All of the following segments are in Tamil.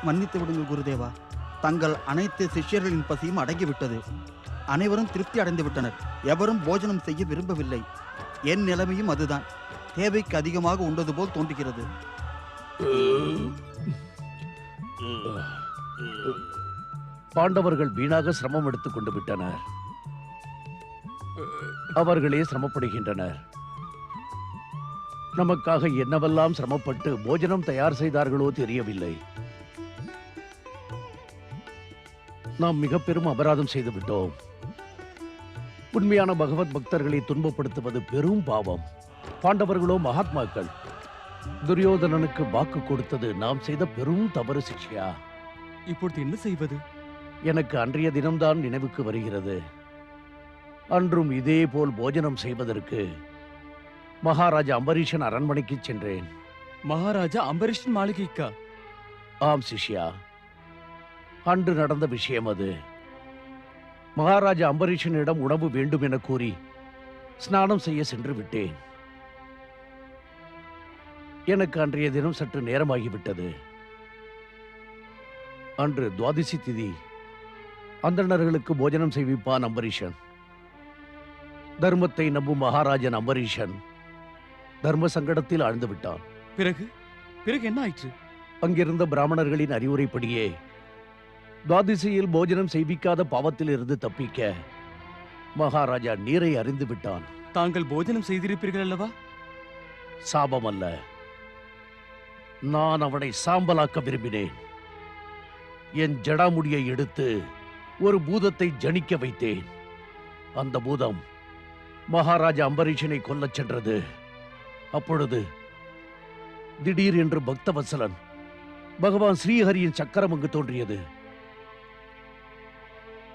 மன்னித்து விடுங்கள் குருதேவா. தங்கள் அனைத்து சிஷ்யர்களின் பசியும் அடங்கிவிட்டது. அனைவரும் திருப்தி அடைந்து விட்டனர். எவரும் போஜனம் செய்ய விரும்பவில்லை. என் நிலைமையும் அதுதான். தேவைக்கு அதிகமாக உண்டது போல் தோன்றுகிறது. பாண்டவர்கள் வீணாக சிரமம் எடுத்துக் கொண்டு விட்டனர். அவர்களே சிரமப்படுகின்றனர். நமக்காக என்னவெல்லாம் சிரமப்பட்டு போஜனம் தயார் செய்தார்களோ தெரியவில்லை. நாம் மிக பெரும் அபராதம் செய்து விட்டோம். உண்மையான பகவத் பக்தர்களை துன்பப்படுத்துவது பெரும் பாவம். பாண்டவர்களோ மகாத்மாக்கள். துரியோதனனுக்கு வாக்கு கொடுத்தது நாம் செய்த பெரும் தவறு சிஷ்யா. இப்பொழுது என்ன செய்வது? எனக்கு அன்றைய தினம்தான் நினைவுக்கு வருகிறது. அன்றும் இதே போல் போஜனம் செய்வதற்கு மகாராஜா அம்பரீஷன் அரண்மனைக்கு சென்றேன். மகாராஜா அம்பரீஷன் மாளிகைக்கா? ஆம் சிஷ்யா, அன்று நடந்த விஷயம் அது. மகாராஜா அம்பரீஷனிடம் உணவு வேண்டும் என கூறி ஸ்நானம் செய்ய சென்று விட்டேன். எனக்கு அன்றைய தினம் சற்று நேரமாகிவிட்டது. அன்று துவாதசி திதி. அந்தணர்களுக்கு போஜனம் செய்விப்பான் அம்பரீஷன். தர்மத்தை நம்பும் மகாராஜன் அம்பரீஷன் தர்ம சங்கடத்தில் ஆழ்ந்து விட்டான். பிறகு பிறகு என்ன ஆயிற்று? அங்கிருந்த பிராமணர்களின் அறிவுரைப்படியே துவாதசியில் போஜனம் செய்விக்காத பாவத்தில் இருந்து தப்பிக்க மகாராஜா நீரை அறிந்து விட்டான். தாங்கள் போஜனம் செய்திருப்பீர்கள் அல்லவா? சாபம் அல்ல, நான் அவனை சாம்பலாக்க விரும்பினேன். என் ஜடாமுடியை எடுத்து ஒரு பூதத்தை ஜனிக்க வைத்தேன். அந்த பூதம் மகாராஜா அம்பரீஷனை கொல்லச் சென்றது. அப்பொழுது திடீர் என்று பக்தவத்சலன் பகவான் ஸ்ரீஹரியின் சக்கரம் அங்கு தோன்றியது.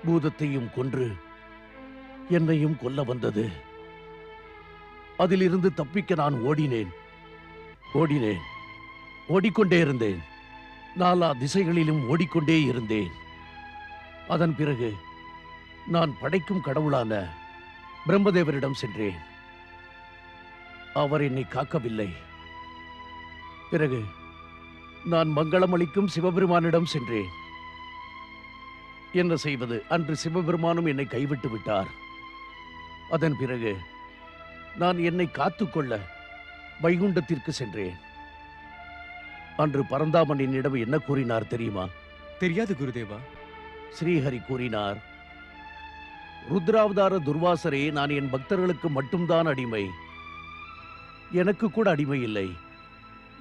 பூதத்தையும் கொன்று என்னையும் கொல்ல வந்தது. அதிலிருந்து தப்பிக்க நான் ஓடினேன். ஓடிக்கொண்டே இருந்தேன். நாலா திசைகளிலும் ஓடிக்கொண்டே இருந்தேன். அதன் பிறகு நான் படைக்கும் கடவுளான பிரம்மதேவரிடம் சென்றேன். அவர் என்னை காக்கவில்லை. பிறகு நான் மங்களம் அளிக்கும் சிவபெருமானிடம் சென்றேன். என்ன செய்வது? அன்று சிவபெருமானும் என்னை கைவிட்டு விட்டார். அதன் பிறகு நான் என்னை காத்துக்கொள்ள வைகுண்டத்திற்கு சென்றேன். அன்று பரந்தாமன் என்னிடம் என்ன கூறினார் தெரியுமா? தெரியாது குருதேவா. ஸ்ரீஹரி கூறினார், ருத்ராவதார துர்வாசரே, நான் என் பக்தர்களுக்கு மட்டும்தான் அடிமை. எனக்கு கூட அடிமை இல்லை.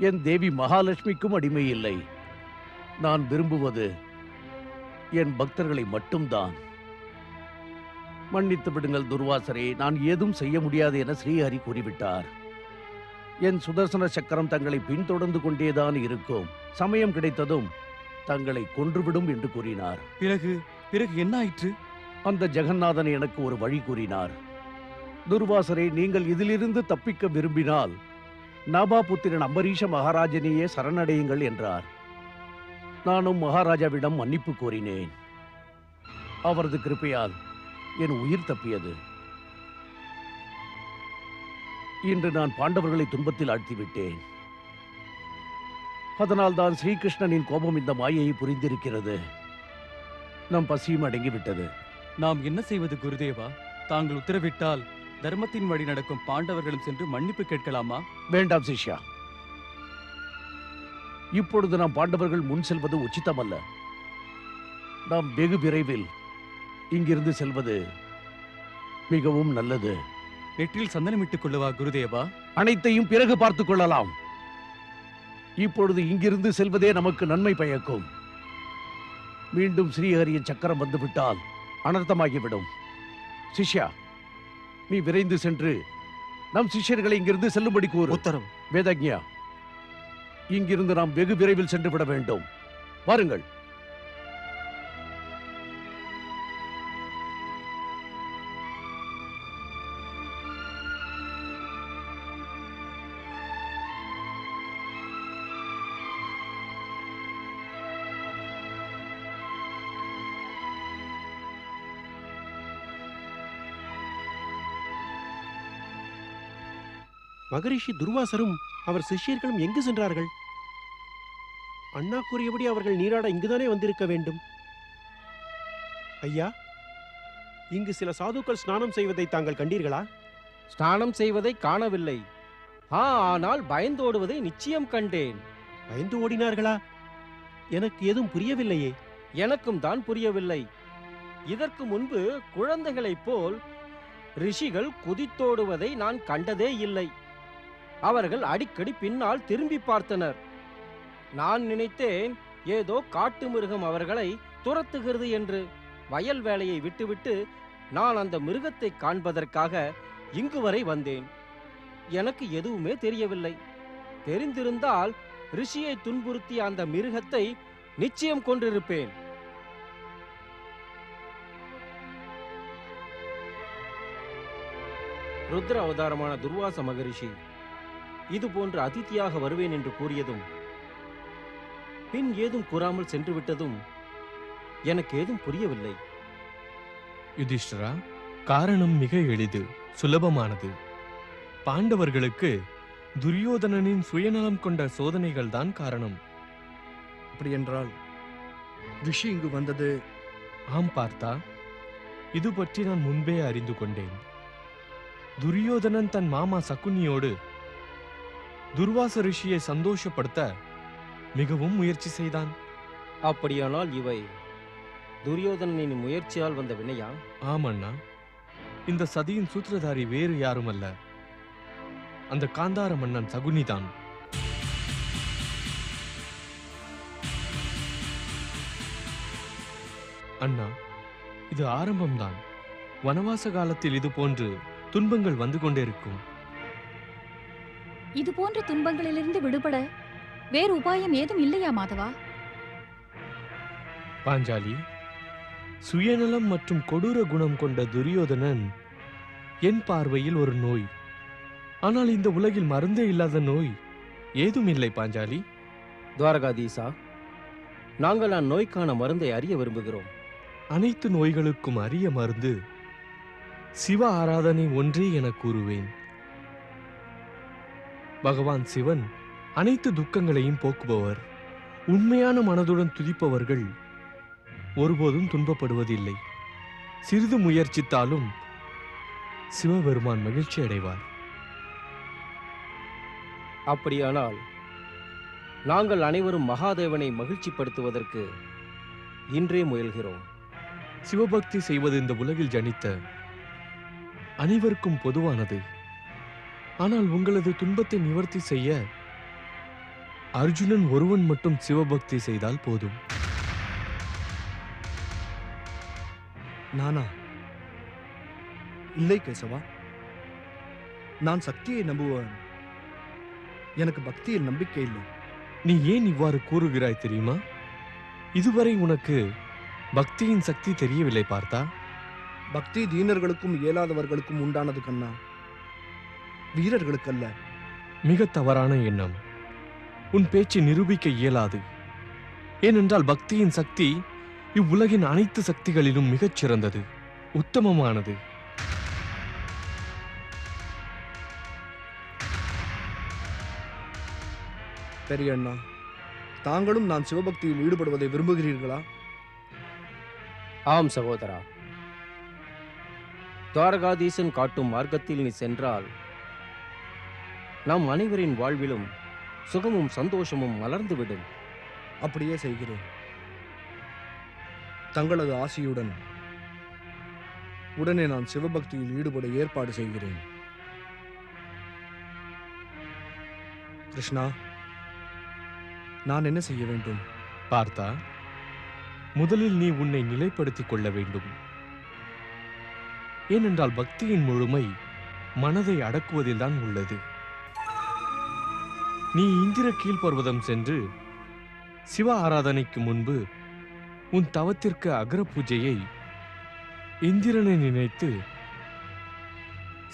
என் தேவி மகாலட்சுமிக்கும் அடிமை இல்லை. நான் விரும்புவது என் பக்தர்களை மட்டும்தான். மன்னித்து விடுங்கள் துர்வாசரே, நான் ஏதும் செய்ய முடியாது என ஸ்ரீஹரி கூறிவிட்டார். என் சுதர்சன சக்கரம் தங்களை பின்தொடர்ந்து கொண்டேதான் இருக்கும். சமயம் கிடைத்ததும் தங்களை கொன்றுவிடும் என்று கூறினார். பிறகு பிறகு என்ன ஆயிற்று? அந்த ஜெகநாதன் எனக்கு ஒரு வழி கூறினார். துர்வாசரே, நீங்கள் இதிலிருந்து தப்பிக்க விரும்பினால் நாபாபுத்திரன் அம்பரீஷ மகாராஜனையே சரணடையுங்கள் என்றார். நானும் மகாராஜாவிடம் மன்னிப்பு கோரினேன். அவரது கிருபையால் என் உயிர் தப்பியது. இன்று நான் பாண்டவர்களை துன்பத்தில் ஆழ்த்திவிட்டேன். அதனால் தான் ஸ்ரீகிருஷ்ணனின் கோபம் இந்த மாயையை புரிந்திருக்கிறது. நம் பசியும் அடங்கிவிட்டது. நாம் என்ன செய்வது குருதேவா? தாங்கள் உத்தரவிட்டால் தர்மத்தின் வழி நடக்கும் பாண்டவர்களும் சென்று மன்னிப்பு கேட்கலாமா? வேண்டாம் சிஷ்யா, இப்பொழுது நாம் பாண்டவர்கள் முன் செல்வது உச்சிதமல்ல. நாம் வெகு விரைவில் இங்கிருந்து செல்வது மிகவும் நல்லது. நெற்றில் சந்தனமிட்டுக் கொள்ளவா குருதேவா? அனைத்தையும் பிறகு பார்த்துக் கொள்ளலாம். இப்பொழுது இங்கிருந்து செல்வதே நமக்கு நன்மை பயக்கும். மீண்டும் ஸ்ரீஹரியின் சக்கரம் வந்துவிட்டால் அனர்த்தமாகிவிடும். சிஷ்யா, நீ விரைந்து சென்று நம் சிஷ்யர்களை இங்கிருந்து செல்லும்படி கூறு. உத்தரவு. வேதக்ஞா, இங்கிருந்து நாம் வெகு விரைவில் சென்று விட வேண்டும். வாருங்கள். மகரிஷி துர்வாசரும் அவர் சிஷ்யர்களும் எங்கு சென்றார்கள்? அண்ணா கூறியபடி அவர்கள் நீராட இங்குதானே வந்திருக்க வேண்டும். ஐயா, இங்கு சில சாதுக்கள் ஸ்நானம் செய்வதை தாங்கள் கண்டீர்களா? ஸ்நானம் செய்வதை காணவில்லை. ஆனால் பயந்தோடுவதை நிச்சயம் கண்டேன். பயந்து ஓடினார்களா? எனக்கு எதுவும் புரியவில்லையே. எனக்கும் தான் புரியவில்லை. இதற்கு முன்பு குழந்தைகளைப் போல் ரிஷிகள் குதித்தோடுவதை நான் கண்டதே இல்லை. அவர்கள் அடிக்கடி பின்னால் திரும்பி பார்த்தனர். நான் நினைத்தேன் ஏதோ காட்டு மிருகம் அவர்களை துரத்துகிறது என்று. வயல் வேலையை விட்டுவிட்டு நான் அந்த மிருகத்தை காண்பதற்காக இங்கு வரை வந்தேன். எனக்கு எதுவுமே தெரியவில்லை. தெரிந்திருந்தால் ரிஷியை துன்புறுத்திய அந்த மிருகத்தை நிச்சயம் கொண்டிருப்பேன். ருத்ர அவதாரமான துர்வாச மகரிஷி இது போன்று அதிதியாக வருவேன் என்று கூறியதும் பின் ஏதும் கூறாமல் சென்று விட்டதும் எனக்கு ஏதும் புரியவில்லை. யுதிஷ்டரா, காரணம் மிக எளிது, சுலபமானது. பாண்டவர்களுக்கு துரியோதனனின் சுயநலம் கொண்ட சோதனைகள் தான் காரணம். அப்படியென்றால் ரிஷி இங்கு வந்தது? ஆம் பார்த்தா, இது பற்றி நான் முன்பே அறிந்து கொண்டேன். துரியோதனன் தன் மாமா சகுனியோடு துர்வாச ரிஷியை சந்தோஷப்படுத்த மிகவும் முயற்சி செய்தான். அப்படியானால் இவை துரியோதனனின் முயற்சியால் வந்த வினையா? ஆமண்ணா, இந்த சதியின் சூத்திரதாரி வேறு யாரும் அல்ல, அந்த காந்தார மன்னன் சகுனிதான். அண்ணா, இது ஆரம்பம்தான். வனவாச காலத்தில் இது போன்று துன்பங்கள் வந்து கொண்டிருக்கும். இது போன்ற துன்பங்களிலிருந்து விடுபட வேறு உபாயம் ஏதும் இல்லையா மாதவா? பாஞ்சாலி, சுயநலம் மற்றும் கொடூர குணம் கொண்ட துரியோதனன் என் பார்வையில் ஒரு நோய். ஆனால் இந்த உலகில் மருந்தே இல்லாத நோய் ஏதும் இல்லை பாஞ்சாலி. துவாரகாதீசா, நாங்கள் அந்நோய்க்கான மருந்தை அறிய விரும்புகிறோம். அனைத்து நோய்களுக்கும் அரிய மருந்து சிவ ஆராதனை ஒன்றே என கூறுவேன். பகவான் சிவன் அனைத்து துக்கங்களையும் போக்குபவர். உண்மையான மனதுடன் துதிப்பவர்கள் ஒருபோதும் துன்பப்படுவதில்லை. சிறிது முயற்சித்தாலும் சிவபெருமான் மகிழ்ச்சி அடைவார். அப்படியானால் நாங்கள் அனைவரும் மகாதேவனை மகிழ்ச்சிப்படுத்துவதற்கு இன்றே முயல்கிறோம். சிவபக்தி செய்வது இந்த உலகில் ஜனித்த அனைவருக்கும் பொதுவானது. ஆனால் உங்களது துன்பத்தை நிவர்த்தி செய்ய அர்ஜுனன் ஒருவன் மட்டும் சிவபக்தி செய்தால் போதும். நானா? இல்லை கேசவா, நான் சக்தியை நம்புவேன். எனக்கு பக்தியில் நம்பிக்கை இல்லை. நீ ஏன் இவ்வாறு கூறுகிறாய் தெரியுமா? இதுவரை உனக்கு பக்தியின் சக்தி தெரியவில்லை பார்த்தா. பக்தி தீனர்களுக்கும் இயலாதவர்களுக்கும் உண்டானது கண்ணா, வீரர்களுக்கல்ல. மிக தவறான எண்ணம். உன் பேச்சை நிரூபிக்க இயலாது. ஏனென்றால் பக்தியின் சக்தி இவ்வுலகின் அனைத்து சக்திகளிலும் மிகச் சிறந்தது, உத்தமமானது. பெரிய அண்ணா, தாங்களும் நான் சிவபக்தியில் ஈடுபடுவதை விரும்புகிறீர்களா? ஆம் சகோதரா, துவாரகாதீசன் காட்டும் மார்க்கத்தில் நீ சென்றால் நம் அனைவரின் வாழ்விலும் சுகமும் சந்தோஷமும் மலர்ந்துவிடும். அப்படியே செய்கிறேன். தங்களது ஆசியுடன் உடனே நான் சிவபக்தியில் ஈடுபட ஏற்பாடு செய்கிறேன். கிருஷ்ணா, நான் என்ன செய்ய வேண்டும்? பார்த்தா, முதலில் நீ உன்னை நிலைப்படுத்திக் கொள்ள வேண்டும். ஏனென்றால் பக்தியின் முழுமை மனதை அடக்குவதில்தான் உள்ளது. நீ இந்திர கீழ்பர்வதம் சென்று சிவ ஆராதனைக்கு முன்பு உன் தவத்திற்கு அகர பூஜையை இந்திரனை நினைத்து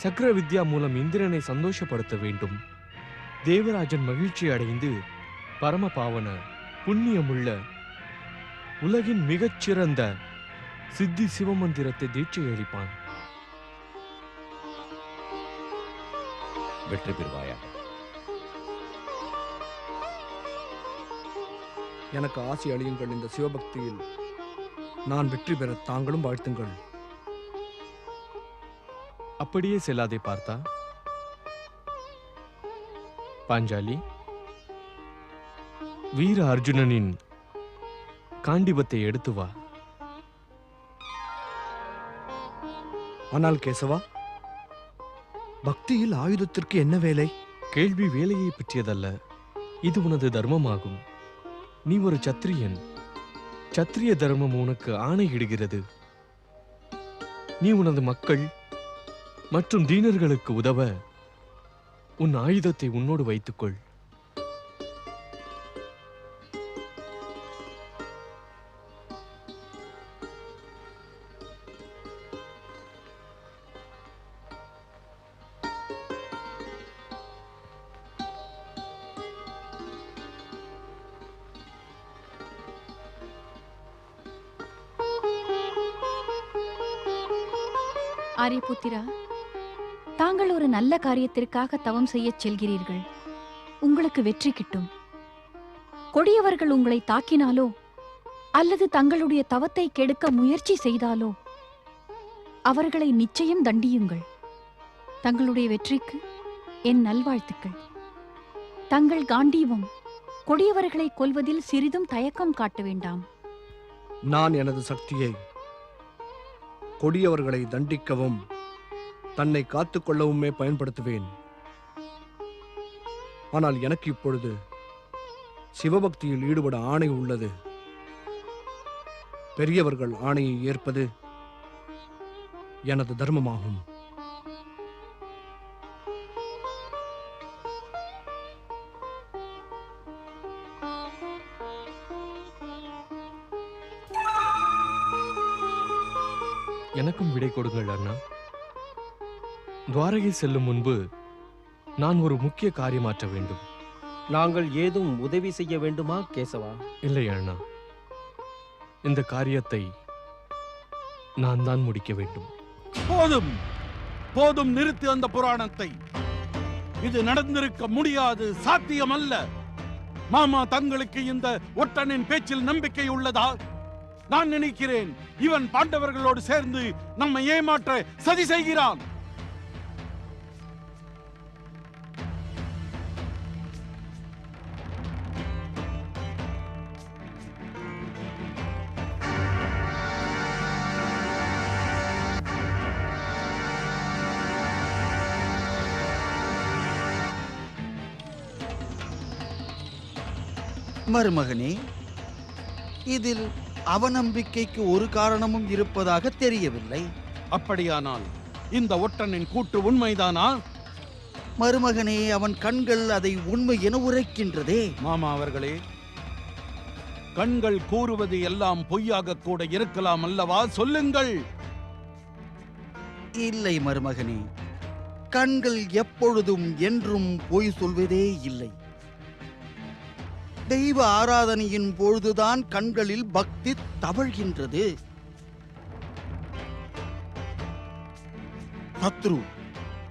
சக்கர வித்யா மூலம் இந்திரனை சந்தோஷப்படுத்த வேண்டும். தேவராஜன் மகிழ்ச்சி அடைந்து பரம பாவன புண்ணியமுள்ள உலகின் மிகச்சிறந்த சித்தி சிவமந்திரத்தை தீட்சை அளிப்பான். வெற்றி பெறுவாயாக. எனக்கு ஆசி அளியுங்கள். இந்த சிவபக்தியில் நான் வெற்றி பெற தாங்களும் வாழ்த்துங்கள். அப்படியே செல்லாதே பார்த்தா. பாஞ்சாலி, வீர அர்ஜுனனின் காண்டிபத்தை எடுத்து வா. ஆனால் கேசவா, பக்தியில் ஆயுதத்திற்கு என்ன வேலை? கேள்வி வேலையை பற்றியதல்ல, இது உனது தர்மமாகும். நீ ஒரு சத்திரியன். சத்திரிய தர்மம் உனக்கு ஆணையிடுகிறது. நீ உனது மக்கள் மற்றும் தீனர்களுக்கு உதவ உன் ஆயுதத்தை உன்னோடு வைத்துக்கொள். ஆரியபுத்திரா, தாங்கள் ஒரு நல்ல காரியத்திற்காக தவம் செய்யச் செல்கிறீர்கள். உங்களுக்கு வெற்றி கிட்டும். கொடியவர்கள் உங்களை தாக்கினாலோ அல்லது தங்களுடைய தவத்தை கெடுக்க முயற்சி செய்தாலோ அவர்களை நிச்சயம் தண்டியுங்கள். தங்களுடைய வெற்றிக்கு என் நல்வாழ்த்துக்கள். தங்கள் காண்டீவம் கொடியவர்களை கொல்வதில் சிறிதும் தயக்கம் காட்ட வேண்டாம். நான் எனது சக்தியை கொடியவர்களை தண்டிக்கவும் தன்னை காத்துக்கொள்ளவுமே பயன்படுத்துவேன். ஆனால் எனக்கு இப்பொழுது சிவபக்தியில் ஈடுபட ஆணை உள்ளது. பெரியவர்கள் ஆணையை ஏற்பது எனது தர்மமாகும். எனக்கும் விடை கொடுங்கள் அண்ணா. துவாரகை செல்லும் முன்பு நான் ஒரு முக்கிய காரியமாற்ற வேண்டும். நாங்கள் ஏதும் உதவி செய்ய வேண்டுமா கேசவா? இல்லை அண்ணா, இந்த காரியத்தை நான் தான் முடிக்க வேண்டும். போதும் போதும், நிறுத்து அந்த புராணத்தை. இது நடந்திருக்க முடியாது, சாத்தியமல்ல. மாமா, தங்களுக்கு இந்த ஒற்றனின் பேச்சில் நம்பிக்கை உள்ளதா? நான் நினைக்கிறேன் இவன் பாண்டவர்களோடு சேர்ந்து நம்மை ஏமாற்ற சதி செய்கிறான். மருமகனே, இதில் அவநம்பிக்கைக்கு ஒரு காரணமும் இருப்பதாக தெரியவில்லை. அப்படியானால் இந்த ஒற்றனின் கூற்று உண்மைதானா? மருமகனே, அவன் கண்கள் அதை உண்மை என உரைக்கின்றதே. மாமா அவர்களே, கண்கள் கூறுவது எல்லாம் பொய்யாக கூட இருக்கலாம் அல்லவா? சொல்லுங்கள். இல்லை மருமகனே, கண்கள் எப்பொழுதும் என்றும் பொய் சொல்வதே இல்லை. தெய்வ ஆராதனையின் பொழுதுதான் கண்களில் பக்தி தவழ்கின்றது. சத்ரு,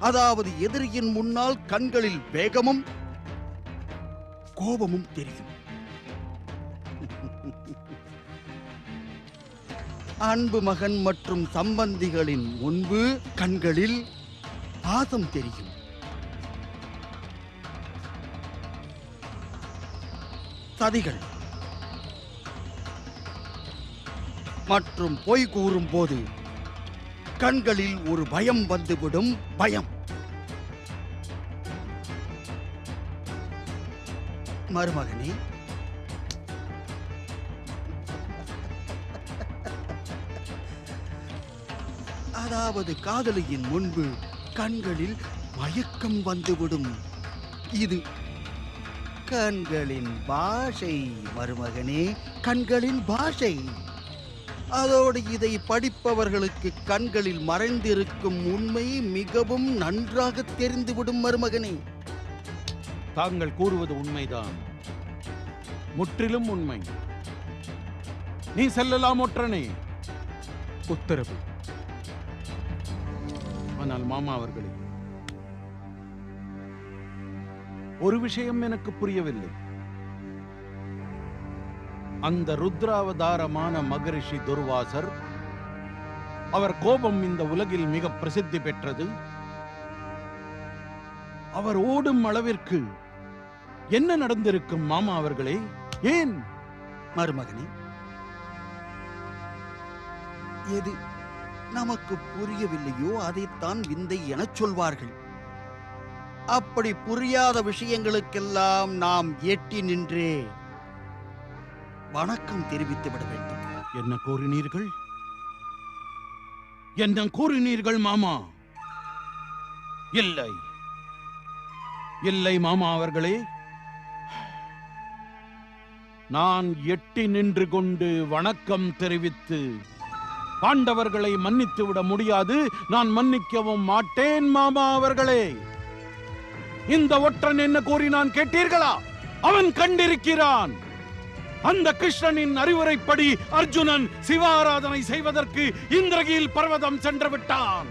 அதாவது எதிரியின் முன்னால் கண்களில் வேகமும் கோபமும் தெரியும். அன்பு மகன் மற்றும் சம்பந்திகளின் முன்பு கண்களில் பாசம் தெரியும். சதிகள் மற்றும் பொய் கூறும் போது கண்களில் ஒரு பயம் வந்துவிடும். பயம். மருமகனே, அதாவது காதலியின் முன்பு கண்களில் மயக்கம் வந்துவிடும். இது கண்களின் பாஷை மருமகனே, கண்களின் பாஷை. அதோடு இதை படிப்பவர்களுக்கு கண்களில் மறைந்திருக்கும் உண்மை மிகவும் நன்றாக தெரிந்துவிடும் மருமகனே. தாங்கள் கூறுவது உண்மைதான், முற்றிலும் உண்மை. நீ செல்லலாம் ஒற்றனே. உத்தரவு. ஆனால் மாமா அவர்களே, ஒரு விஷயம் எனக்கு புரியவில்லை. அந்த ருத்ராவதாரமான மகரிஷி துர்வாசர், அவர் கோபம் இந்த உலகில் மிக பிரசித்தி பெற்றது. அவர் ஓடும் அளவிற்கு என்ன நடந்திருக்கும் மாமா அவர்களே? ஏன் மருமகனே, எது நமக்கு புரியவில்லையோ அதைத்தான் விந்தை எனச் சொல்வார்கள். அப்படி புரியாத விஷயங்களுக்கெல்லாம் நாம் எட்டி நின்றே வணக்கம் தெரிவித்து விட வேண்டும். என்ன கூறினீர்கள்? என்ன கூறினீர்கள் மாமா? இல்லை இல்லை மாமா அவர்களே, நான் எட்டி நின்று கொண்டு வணக்கம் தெரிவித்து பாண்டவர்களை மன்னித்து விட முடியாது. நான் மன்னிக்கவும் மாட்டேன் மாமா அவர்களே. இந்த ஒற்றன் என்ன கூறினான் கேட்டீர்களா? அவன் கண்டிருக்கிறான். அந்த கிருஷ்ணனின் அறிவுரைப்படி அர்ஜுனன் சிவாராதனை செய்வதற்கு இந்திரகீல் பர்வதம் சென்று விட்டான்.